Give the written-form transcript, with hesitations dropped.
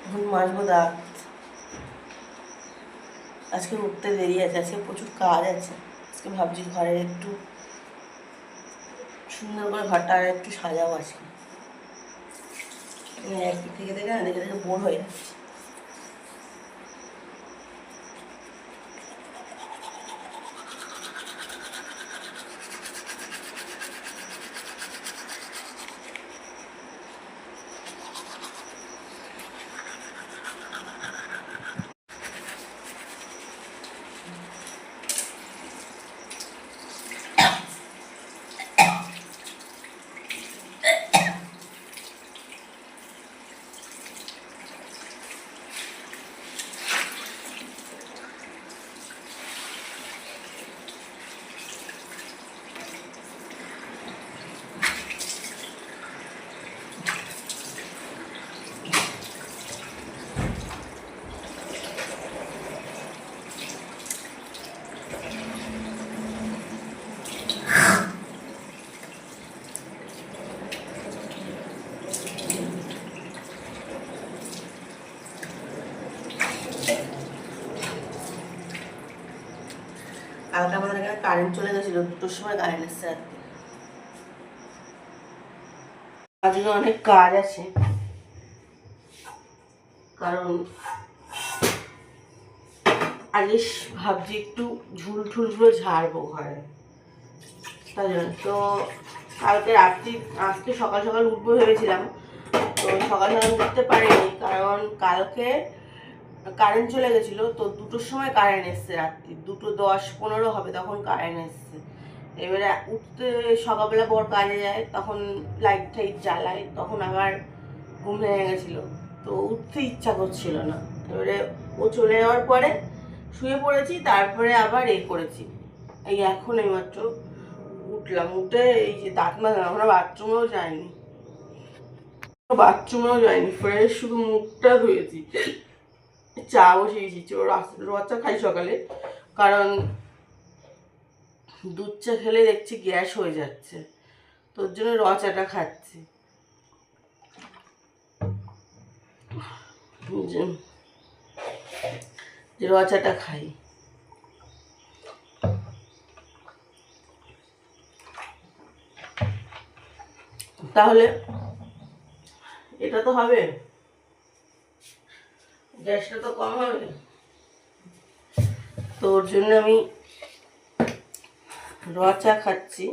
এখন মাজবো দাঁত। আজকে উঠতে দেরি আছে, আজকে প্রচুর কাজ আছে। আজকে ভাবছি ঘরে একটু সুন্দর করে ঘরটা আর একটু সাজাবো আজকে। একদিক থেকে দেখে না দেখে দেখে বোর হয়ে যাচ্ছে। কালকে আমাদের এখানে কারেন্ট চলে গেছিলো, 2টোর সময় কারেন্ট এসছে আর কি। আজকে অনেক কাজ আছে, কারণ আজকে ভাবছি একটু ঝুল ঠুলগুলো ঝাড়বো ঘরে, তাই জন্য। তো কালকে রাত্রি আজকে সকাল সকাল উঠবো ভেবেছিলাম, তো সকাল সকাল উঠতে পারিনি, কারণ কালকে কারেন্ট চলে গেছিলো। তো 2টোর সময় কারেন্ট এসছে, রাত্রি 2:10-15 হবে তখন কারেন্ট এসছে। এবারে উঠতে সকালবেলা বর কাজে যায়, তখন লাইট টাইট জ্বালায়, তখন আবার ঘুম ভেঙে গেছিলো, তো উঠতে ইচ্ছা করছিল না। এবারে ও চলে যাওয়ার পরে শুয়ে পড়েছি, তারপরে আবার করেছি। এই এখন এইমাত্র উঠলাম, উঠে এই যে দাঁত মাজলাম, আমরা বাথরুমেও যায়নি, ফ্রেশ শুধু মুখটা ধুয়েছি, চা বসিয়েছি। রোজ চা খাই সকালে, কারণ দুধ চা খেলে দেখছি গ্যাস হয়ে যাচ্ছে, তোর জন্য র চাটা খাচ্ছি। যে র চাটা খাই, তাহলে এটা তো হবে, গ্যাসটা তো কম হবে। তো ওর জন্য আমি র চা খাচ্ছি।